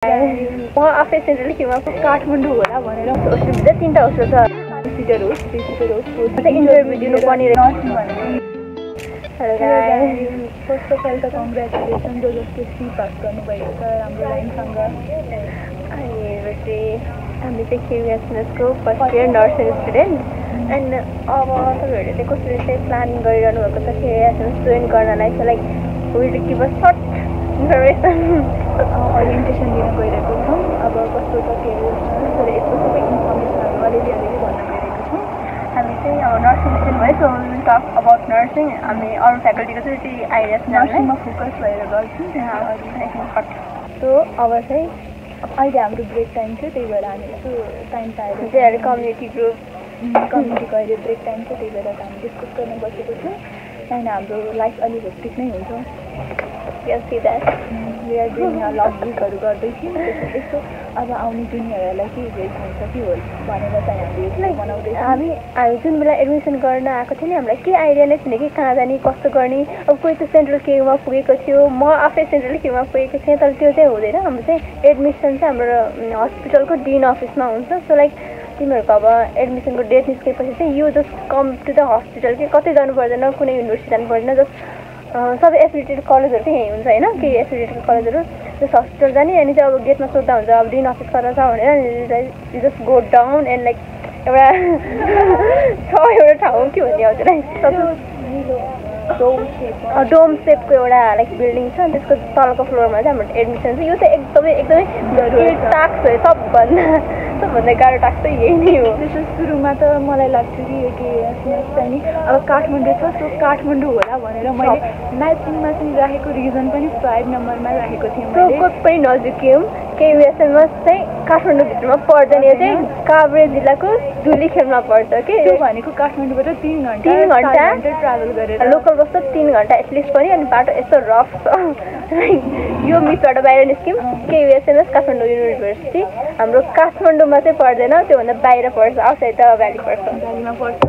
म आफै सेन्ट्रल केमा काठमाडौँ होला भनेर होस्टेलभित्र 3टा होस्टेल छ। 2 सिटर होस् 3 सिटर होस् इन्टरभ्यू दिनु पर्ने hello guys, first of all त कङ्ग्रेचुलेसन जो जसले सी पास गर्नुभएको छ राम्रो लाइनसँग। अनि हामी चाहिँ केयुएसएनएसको first year nursing student and अब तपाईँहरूले चाहिँ कसरी चाहिँ प्लान गरिरहनु भएको छ केयुएसएनएस जोइन गर्नलाई। So like will give a short information orientation दिन गइरहेको छौँ। अब कस्तो छ केयुएसएनएस तर यसको सबै इन्फर्मेसनहरू अलिअलि भन्न गइरहेको छौँ। हामी चाहिँ अब नर्सिङ स्टुडेन्ट भयो, so will talk about nursing. हामी अरू फ्याकल्टीको चाहिँ त्यही आइडिया छ, नर्सिङमा फोकस भएर गर्छौँ त्यहाँ। सो अब चाहिँ अहिले हाम्रो ब्रेक टाइम थियो, त्यही भएर हामी यसो टाइम पाएर चाहिँ कम्युनिटी कम्युनिटीको अहिले ब्रेक टाइम थियो, त्यही भएर हामी डिस्कस गर्न बसेको छौँ। त्यहाँदेखि हाम्रो लाइफ अलिक हेक्टिक नै हुन्छ। लकबुकहरू गर्दैछौँ। यस्तो अब आउने जुनियरहरूलाई के हेल्प हुन्छ कि हो भनेर चाहिँ हामीले बनाउँदैछौँ। हामी जुन बेला एडमिसन गर्न आएको थियो नि हामीलाई के आइडिया नै थिएन कि कहाँ जाने कस्तो गर्ने। अब कोही त सेन्ट्रल केयुमा पुगेको थियो, म आफै सेन्ट्रल केयुमा पुगेको थिएँ, तर त्यो चाहिँ हुँदैन। हाम्रो चाहिँ एडमिसन चाहिँ हाम्रो हस्पिटलको डिन अफिसमा हुन्छ। सो लाइक तिमीहरूको अब एडमिसनको डेट निस्केपछि चाहिँ you just come to the hospital कि कतै जानु पर्दैन, कुनै युनिभर्सिटी जानु पर्दैन, जस्ट सबै एफिलिएटेड कलेजहरू चाहिँ यहीँ हुन्छ होइन। केही एफिलिएटेड कलेजहरू जस्ट हस्पिटल जाने अनि चाहिँ अब गेटमा सोद्धा हुन्छ अब डिन अफिस कता छ भनेर। You just go down and like एउटा छ एउटा ठाउँ के भन्ने हो त्यसलाई डोम सेपको एउटा लाइक बिल्डिङ छ। त्यसको तलको फ्लोरमा चाहिँ हाम्रो एडमिसन छ। यो चाहिँ एकदमै टास्क हो, सबभन्दा गाह्रो टास्क चाहिँ यही नै हो। त्यसो सुरुमा त मलाई लाग्थ्यो कि केयुएसएनएस चाहिँ नि अब काठमाडौँ छ, सो काठमाडौँ होला भनेर मैले म्याचिङमा चाहिँ राखेको रिजन पनि 5 नम्बरमा राखेको थिएँ। कोही पनि नजिक्यौँ। केयुएसएनएस चाहिँ काठमाडौँभित्रमा पर्दैन, यो चाहिँ काभ्रे जिल्लाको धुलीखेलमा पर्छ कि। त्यो भनेको काठमाडौँबाट 3 घन्टा ट्राभल गरेर लोकल बस त 3 घन्टा एटलिस्ट पनि। अनि बाटो यस्तो रफ छ। यो मिसबाट बाहिर निस्क्यौँ केयुएसएनएस काठमाडौँ युनिभर्सिटी हाम्रो काठमाडौँमा चाहिँ पर्दैन, त्योभन्दा बाहिर पर्छ, आउटसाइड द भ्याली पर्छ, भ्यालीमा पर्छ।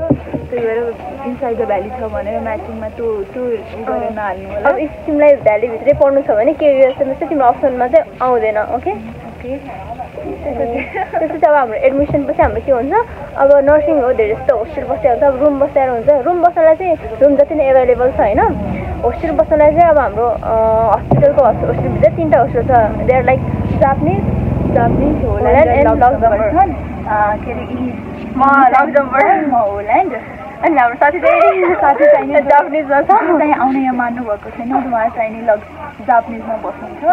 त्यही भएर इनसाइड द भ्याली छ भनेर म्याचिङमा त्यो गरेर नहाल्नु होला। अब इफ तिमीलाई भ्यालीभित्रै पढ्नु छ भने केयुएसएनएस चाहिँ तिम्रो अप्सनमा चाहिँ आउँदैन। ओके त्यसपछि अब हाम्रो एडमिसन पछि हाम्रो के हुन्छ, अब नर्सिङ हो धेरै जस्तो होस्टेल बसेर हुन्छ, अब रुम बसेर हुन्छ। रुम बस्नलाई चाहिँ रुम जति नै एभाइलेबल छ होइन। होस्टेल बस्नलाई चाहिँ अब हाम्रो हस्पिटलको होस्टेलभित्र 3टा होस्टेल छ। They are like Japanese Holland and Luxembourg. के अरे म लक्जमबर्ग, म होल्यान्ड। अनि हाम्रो साथी चाहिँ जापानिजमा छ। चाहिँ आउने यहाँ मान्नु भएको छैन, उहाँ चाहिँ नि जापानिजमा बस्नुहुन्छ।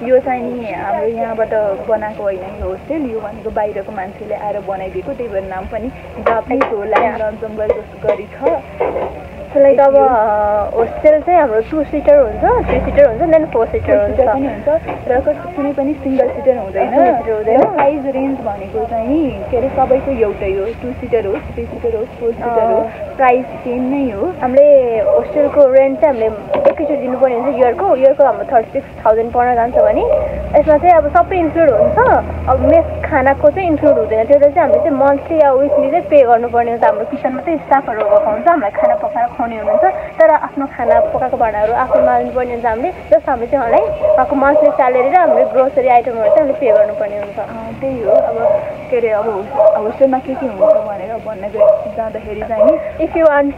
यो चाहिँ नि हाम्रो यहाँबाट बनाएको होइन यो होस्टेल, यो भनेको बाहिरको मान्छेले आएर बनाइदिएको, त्यही भएर नाम पनि जापानिज होल्यान्ड लक्जमबर्ग गरी छ। सो लाइक अब होस्टेल चाहिँ हाम्रो 2 सिटर हुन्छ, 3 सिटर हुन्छ, देन 4 सिटर हुन्छ पनि हुन्छ र कुनै पनि सिङ्गल सिटर हुँदैन। प्राइस रेन्ज भनेको चाहिँ के अरे सबैको एउटै हो, 2 सिटर होस् 3 सिटर होस् 4 सिटर होस्, प्राइस सेम नै हो। हामीले होस्टेलको रेन्ट चाहिँ हामीले एकैचोटि दिनुपर्ने हुन्छ इयरको हाम्रो 36,000 पर्न जान्छ भने यसमा चाहिँ अब सबै इन्क्लुड हुन्छ। अब मेस खानाको चाहिँ इन्क्लुड हुँदैन, त्यसले चाहिँ हामीले चाहिँ मन्थली या विकली चाहिँ पे गर्नुपर्ने हुन्छ। हाम्रो किचनमा चाहिँ स्टाफहरू भएको हुन्छ, हामीलाई खाना पकाएर खुवाउने हुनुहुन्छ, तर आफ्नो खाना पकाएको भाँडाहरू आफू माल्नुपर्ने हुन्छ हामीले। जस्ट हामीले चाहिँ उहाँलाई उहाँको मन्थली स्यालेरी र हाम्रो ग्रोसरी आइटमहरू चाहिँ हामीले पे गर्नुपर्ने हुन्छ। त्यही हो। अब के अरे अब होस्टेलमा के हुन्छ भनेर भन्न जाँदाखेरि चाहिँ नि if you want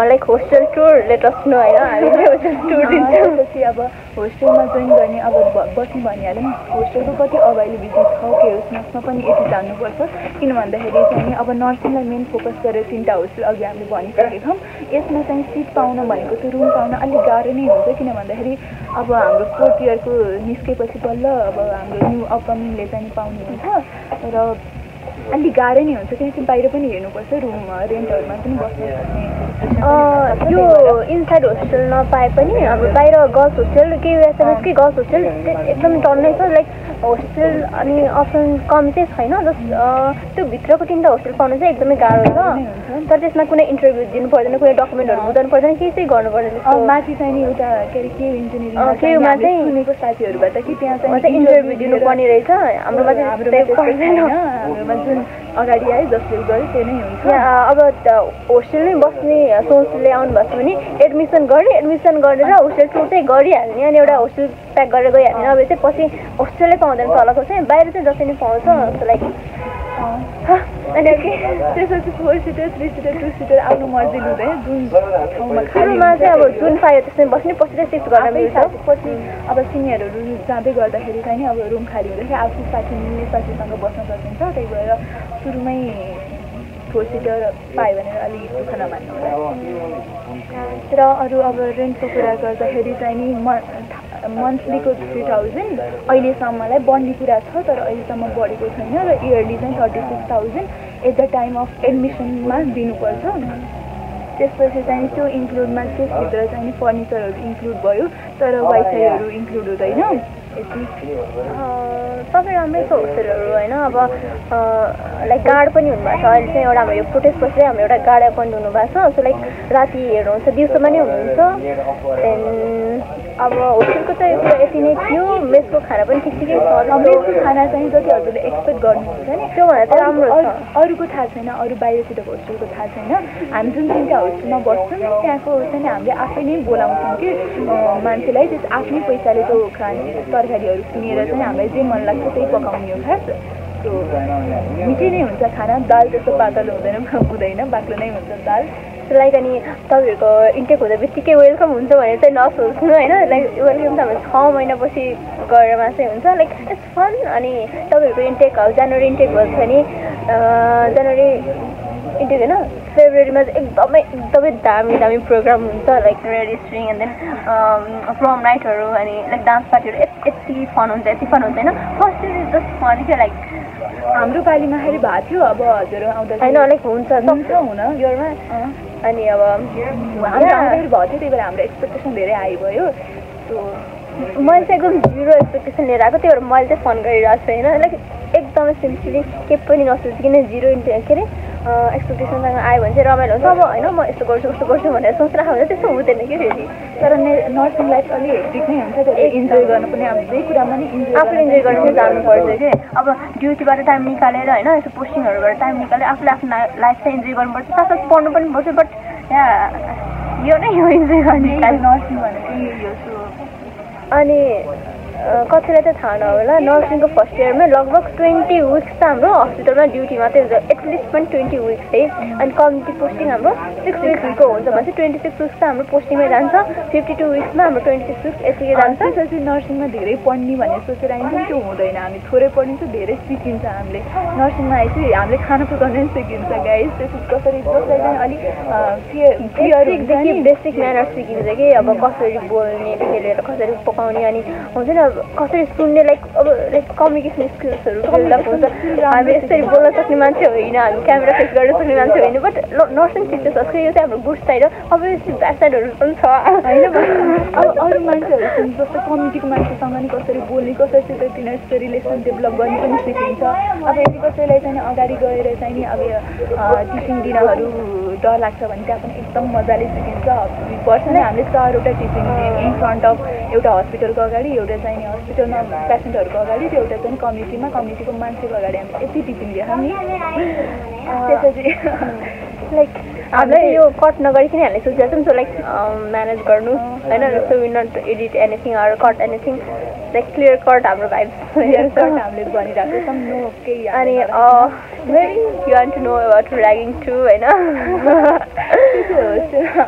like hostel tour let us know होइन, हामीले होस्टेल टुर दिन्छौँ। त्यसपछि अब होस्टेलमा जोइन गर्ने अब बस्ने भनिहाल्यो नि होस्टेलको कति अभाइलेबिलिटी छ केयुएसएनएसमा पनि यति जान्नुपर्छ। किन भन्दाखेरि चाहिँ अब नर्सिङलाई मेन फोकस गरेर 3टा होस्टेल अघि हामीले भनिसकेको छौँ। यसमा चाहिँ सिट पाउन भनेको चाहिँ रुम पाउन अलिक गाह्रो नै हुन्छ, किन भन्दाखेरि अब हाम्रो 4th इयरको निस्केपछि बल्ल अब हाम्रो न्यू अपकमिङले चाहिँ पाउने हुन्छ र अलिक गाह्रो नै हुन्छ, किनकि बाहिर पनि हेर्नुपर्छ, रुम रेन्टहरूमा पनि बस्नु सक्ने। यो इनसाइड होस्टेल नपाए पनि हाम्रो बाहिर गर्ल्स होस्टेल केयुएसएनएसकै गर्ल्स होस्टेल एकदम टन्नै छ। लाइक होस्टेल अनि अप्सन कम चाहिँ छैन, जस्ट त्यो भित्रको 3टा होस्टेल पाउनु चाहिँ एकदमै गाह्रो छ। तर त्यसमा कुनै इन्टरभ्यू दिनु पर्दैन, कुनै डकुमेन्टहरू बुझाउनु पर्दैन, केही चाहिँ गर्नु पर्दैन। माथि चाहिँ नि एउटा के अरे केयु इन्जिनियरिङमा चाहिँ सुनेको साथीहरूबाट कि त्यहाँ चाहिँ इन्टरभ्यू दिनुपर्ने रहेछ। हाम्रोमा चाहिँ हाम्रोमा जुन अगाडि आयो जसले गर्यो त्यो नै हुन्छ अब होस्टेलमै बस्ने सोचले आउनुभएको छ भने एडमिसन गरेर होस्टेल टुर चाहिँ गरिहाल्ने अनि एउटा होस्टेल प्याक गरेर गइहाल्ने अब चाहिँ पछि होस्टेलै पाउँदैन तलको चाहिँ बाहिर चाहिँ जति नै पाउँछ जस्तो लाइक अनि त्यसपछि 4 सिटर 3 सिटर 2 सिटर आफ्नो मर्जी हुँदैन जुन ठाउँमा सुरुमा चाहिँ अब जुन पायो त्यसमै बस्ने पछि चाहिँ सिफ्ट गर्न मिल्छ पछि अब सिनियरहरू जाँदै गर्दाखेरि चाहिँ नि अब रुम खाली हुँदाखेरि आफ्नो साथी मिल्ने साथीसँग बस्न सकिन्छ त्यही भएर सुरुमै 4 सिटर पायो भने अलिक दुःख नमान्नु र अरू अब रेन्टको कुरा गर्दाखेरि चाहिँ नि मन्थलीको 3000 अहिलेसम्मलाई बढ्ने कुरा छ तर अहिलेसम्म बढेको छैन र इयरली चाहिँ 36,000 एट द टाइम अफ एडमिसनमा दिनुपर्छ त्यसपछि चाहिँ त्यो इन्क्लुडमा त्यसभित्र चाहिँ फर्निचरहरू इन्क्लुड भयो तर वाइफाईहरू इन्क्लुड हुँदैन सबै राम्रै छ होस्टेलहरू होइन अब लाइक गार्ड पनि हुनुभएको छ अहिले चाहिँ एउटा हाम्रो यो प्रोटेस्टपछि चाहिँ हाम्रो एउटा गार्ड एपोइन्ट हुनुभएको छ सो लाइक राति हेर्नुहुन्छ दिउँसोमा नै हुनुहुन्छ देन अब होस्टेलको चाहिँ यो कुरा यति नै थियो मेसको खाना पनि ठिकै छ मेसको खाना चाहिँ जति हजुरले एक्सपेक्ट गर्नुहुन्छ नि त्योभन्दा चाहिँ राम्रो छ अरूको थाहा छैन अरू बाहिरतिरको होस्टेलको थाहा छैन हामी जुन 3टा होस्टेलमा बस्छौँ त्यहाँको चाहिँ हामीले आफै नै बोलाउँछौँ कि मान्छेलाई त्यस आफ्नै पैसाले त्यो खाने तरकारीहरू किनेर चाहिँ हामीलाई जे मन लाग्छ त्यही पकाउने हो खास मिठै नै हुन्छ खाना दाल त्यस्तो पातलो हुँदैन बाक्लो नै हुन्छ दाल लाइक अनि तपाईँहरूको इन्टेक हुँदा बित्तिकै वेलकम हुन्छ भने चाहिँ नसोच्नु होइन लाइक वेलकम त हाम्रो 6 महिनापछि गरेरमा चाहिँ हुन्छ लाइक इट्स फन अनि तपाईँहरूको इन्टेक जनवरी इन्टेक भन्छ भने जनवरी इन्टेक होइन फेब्रुअरीमा चाहिँ एकदमै दामी प्रोग्राम हुन्छ लाइक रेजिस्ट्रिङ एन्ड देन प्रम नाइटहरू अनि लाइक डान्स पार्टीहरू यति फन हुन्छ होइन first year is just fun क्या लाइक हाम्रो पालीमा खालि भएको थियो अब हजुर आउँदा होइन लाइक हुन्छ हुन योरमा अनि अब हाम्रो आउँदाखेरि भएको थियो त्यही भएर हाम्रो एक्सपेक्टेसन धेरै हाई भयो मैले चाहिँ एकदम 0 एक्सपेक्टेसन लिएर आएको त्यही भएर मैले चाहिँ फन गरिरहेको छु होइन लाइक एकदमै सिम्पली केही पनि नसोचिकन 0 के अरे एक्सपेक्टेसनसँग आयो भने चाहिँ रमाइलो हुन्छ अब होइन म यस्तो गर्छु भनेर सोचिरहेको हुन्छ त्यस्तो हुँदैन कि फेरि तर नर्सिङ लाइफ अलिक हेक्टिक नै हुन्छ त्यो इन्जोय गर्नु पनि अब त्यही कुरामा नि आफूले इन्जोय गर्न चाहिँ जानुपर्छ कि अब ड्युटीबाट टाइम निकालेर होइन यस्तो पोस्टिङहरूबाट टाइम निकालेर आफूले आफ्नो लाइफ चाहिँ इन्जोय गर्नुपर्छ साथसाथ पढ्नु पनि पर्छ बट यहाँ यो नै हो इन्जोय गर्ने नर्सिङ भनेको यही हो अनि कतिलाई त थाहा नहोला नर्सिङको फर्स्ट इयरमै लगभग 20 विक्स त हाम्रो हस्पिटलमा ड्युटी मात्रै हुन्छ एटलिस्ट पनि 20 विक्स है अनि कम्युनिटी पोस्टिङ हाम्रो 6 विक्सको हुन्छ भने चाहिँ 26 विक्स त हाम्रो पोस्टिङमै जान्छ 52 विक्समा हाम्रो 26 विक्स यतिकै जान्छ त्यसपछि नर्सिङमा धेरै पढ्ने भन्ने सोचेर आइन्छ त्यो हुँदैन हामी थोरै पढिन्छ धेरै सिकिन्छ हामीले नर्सिङमा आएपछि हामीले खाना पकाउन पनि सिकिन्छ गाइस त्यसपछि कसरी जसलाई चाहिँ अलिक क्लियरदेखि बेसिक म्यानर सिकिन्छ कि अब कसरी बोल्नेदेखि लिएर कसरी पकाउने अनि हुन्छ नि कसरी सुन्ने लाइक कम्युनिकेसन स्किल्सहरू डेभलप हुन्छ हामी यसरी बोल्न सक्ने मान्छे होइन हामी क्यामेरा फेस गर्न सक्ने मान्छे होइन बट नर्सिङ टिचर्सहरूको यो चाहिँ हाम्रो गुड साइड हो अब यस्तो ब्याड साइडहरू पनि छ होइन अब अरू मान्छेहरू जस्तो कम्युनिटीको मान्छेसँग नि कसरी बोल्ने कसरी चाहिँ तिनीहरूको रिलेसन डेभलप गर्ने पनि सिकिन्छ अब यदि कसैलाई चाहिँ अगाडि गएर चाहिँ नि अब टिचिङ दिनहरू डर लाग्छ भने त्यहाँ पनि एकदम मजाले सिकिन्छ पर्सनली हामीले 4वटा टिचिङ दियौँ इन फ्रन्ट अफ एउटा हस्पिटलको अगाडि एउटा चाहिँ हस्पिटलमा पेसेन्टहरूको अगाडि त्यो एउटा चाहिँ कम्युनिटीको मान्छेको अगाडि हामीले यति टिचिङ दियौँ नि त्यसपछि लाइक हामीलाई यो कट नगरिकन हामीले सोचेको छौँ सो लाइक म्यानेज गर्नु होइन so we not edit anything or cut anything like clear cut हाम्रो भाइब्स हामीले भनिरहेको छौँ नो केही अनि very you want to know about ragging to होइन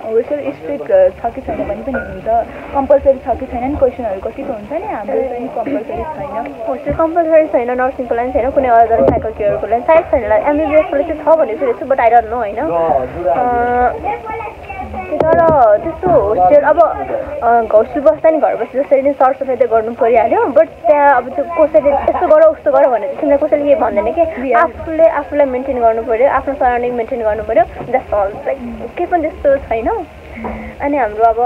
होस्टेल स्ट्रिक्ट छ कि छैन भने पनि हुन्छ कम्पलसरी छ कि छैन नि क्वेसनहरू कतिको हुन्छ नि हाम्रो चाहिँ कम्पलसरी छैन होस्टेल कम्पलसरी छैन नर्सिङको लागि छैन कुनै अदर फ्याकल्टीहरूको लागि सायद छैन एमबिबिएसको लागि चाहिँ छ भनेको सुनेको छु बट आई डोन्ट नो होइन तर त्यस्तो होस्टेल अब होस्टेल बस्दा नि घर बस्दा जसरी नै सरसफाइ त गर्नु परिहाल्यो बट त्यहाँ अब त्यो कसैले यस्तो गर उस्तो गर भने तिमीलाई कसैले के भन्दैन कि आफूलाई मेन्टेन गर्नु पऱ्यो आफ्नो सराउन्डिङ मेन्टेन गर्नु पऱ्यो द्याट्स अल लाइक केही पनि त्यस्तो छैन अनि हाम्रो अब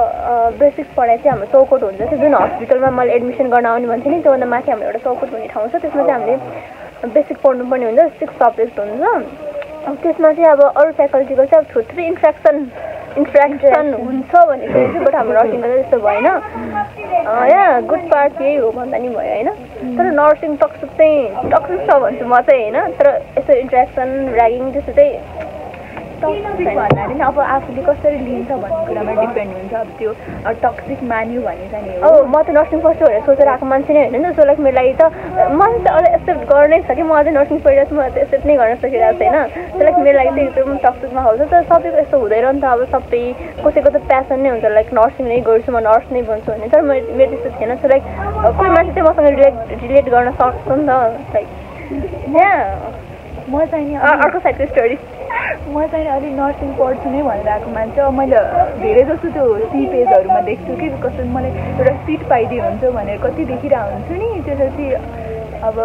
बेसिक पढाइ चाहिँ हाम्रो चौकोट हुन्छ त्यो जुन हस्पिटलमा मैले एडमिसन गर्न आउने भन्थेँ नि त्योभन्दा माथि हाम्रो एउटा चौकोट भन्ने ठाउँ छ त्यसमा चाहिँ हामीले बेसिक पढ्नुपर्ने हुन्छ 6 सब्जेक्ट हुन्छ त्यसमा चाहिँ अब अरू फ्याकल्टीको चाहिँ अब थुप्रै इन्फ्रेक्सन इन्ट्रेक्सन हुन्छ भन्ने सोचेको बट हाम्रो नर्सिङको चाहिँ त्यस्तो भएन यहाँ गुड पार्ट यही हो भन्दा नि भयो होइन तर नर्सिङ टक्सिक छ भन्छु म चाहिँ होइन तर यस्तो इन्ट्रेक्सन ऱ्यागिङ त्यस्तो चाहिँ टक्सिक भन्नाले नि अब आफूले कसरी लिन्छ भन्ने कुरामा डिपेन्ड हुन्छ अब त्यो टक्सिक मान्यो भने चाहिँ हो अब म त नर्सिङ पढ्छु भनेर सोचेर आएको मान्छे नै होइन नि त सो लाइक मेरो लागि त मलाई त अझै एक्सेप्ट गर्नै छ कि म अझै नर्सिङ पढिरहेको छु म त एक्सेप्ट नै गर्न सकिरहेको छैन सो लाइक मेरो लागि चाहिँ एकदम टक्सिकमा आउँछ तर सबैको यस्तो हुँदैन नि त अब सबै कसैको त प्यासन नै हुन्छ लाइक नर्सिङ नै गर्छु म नर्स नै बन्छु भने तर मेरो त्यस्तो थिएन सो लाइक कोही मान्छे चाहिँ मसँग रिलेट गर्न सक्छ नि त लाइक यहाँ म चाहिँ नि अर्को साइडको स्टोरी म चाहिँ अलिक नर्सिङ पढ्छु नै भनेर आएको मान्छे अब मैले धेरै जस्तो त्यो सी पेजहरूमा देख्छु कि कसै मलाई एउटा सिट पाइदियो हुन्छ भनेर कति देखिरहेको हुन्छु नि त्यसपछि अब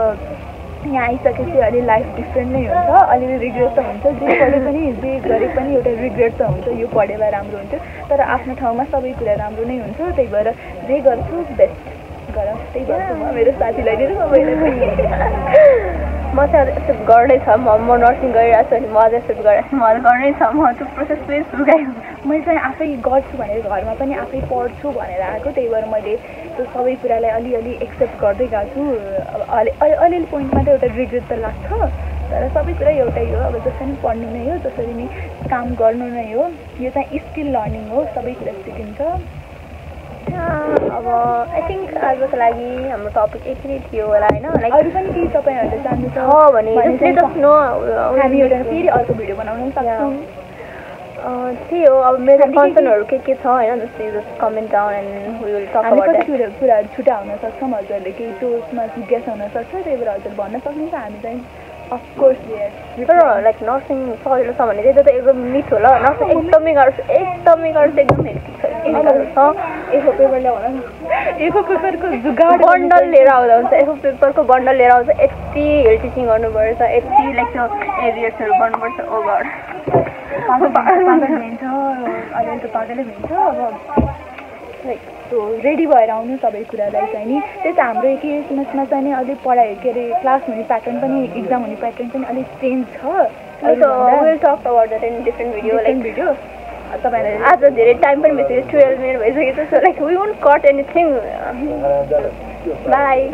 यहाँ आइसकेपछि अलि लाइफ डिफ्रेन्ट नै हुन्छ अलिअलि रिग्रेट त हुन्छ जे पढे पनि जे गरे पनि एउटा रिग्रेट त हुन्छ यो पढे भए राम्रो हुन्थ्यो तर आफ्नो ठाउँमा सबै कुरा राम्रो नै हुन्छ त्यही भएर जे गर्छु बेस्ट गर त्यही गर्छु म मेरो साथीलाई नै सबैलाई पनि म चाहिँ एक्सेप्ट गर्नै छ म नर्सिङ गरिरहेको छु भने म अझै एक्सेप्ट गरिरहेको छु म गर्नै छ म त्यो प्रोसेसमै सुगाएँ मैले चाहिँ आफै गर्छु भनेर घरमा पनि आफै पढ्छु भनेर आएको त्यही भएर मैले त्यो सबै कुरालाई अलिअलि एक्सेप्ट गर्दै गएको छु अब अलिअलि पोइन्टमा त एउटा रिग्रेट त लाग्छ तर सबै कुरा एउटै हो अब जसरी नि पढ्नु नै हो जसरी नि काम गर्नु नै हो यो चाहिँ स्किल लर्निङ हो सबै कुरा सिकिन्छ अब आई थिङ्क आजको लागि हाम्रो टपिक यति नै थियो होला होइन लाइक अरू पनि केही तपाईँहरूले जान्नु छ भने हामी एउटा फेरि अर्को भिडियो बनाउन सक्छौँ त्यही हो अब मेरो कन्सर्नहरू के छ होइन जस्तै just comment down and we will talk about that कुराहरू छुट्टा हुन सक्छौँ हजुरहरूले केही टोस्टमा जिज्ञासा हुनसक्छ त्यही भएर हजुर भन्न सक्नुहुन्छ हामी चाहिँ अफकोर्स तर लाइक नर्सिङ सजिलो छ भने चाहिँ त्यो त एकदम मिथ होला नर्सिङ एकदमै गाह्रो छ एकदम हेक्टिक छ एफओ पेपर ल्याउन एफओ पेपरको जुगाड बन्डल लिएर आउँदा हुन्छ एफओ पेपरको बन्डल लिएर आउँछ यति हेल्थ टिचिङ गर्नुपर्छ यति लाइक त्यो एरियर्सहरू गर्नुपर्छ ओ गड पागल हुन्छ अलिअलि त पागलै हुन्छ अब लाइक त्यो रेडी भएर आउनु सबै कुरालाई चाहिँ नि त्यही त हाम्रो एक सेमेस्टरमा चाहिँ नि अलिक पढाइ के अरे क्लास हुने प्याटर्न पनि इक्जाम हुने प्याटर्न पनि अलिक चेन्ज छ तपाईँलाई आज धेरै टाइम पनि भइसक्यो 12 मिनट भइसक्यो so like we won't cut anything by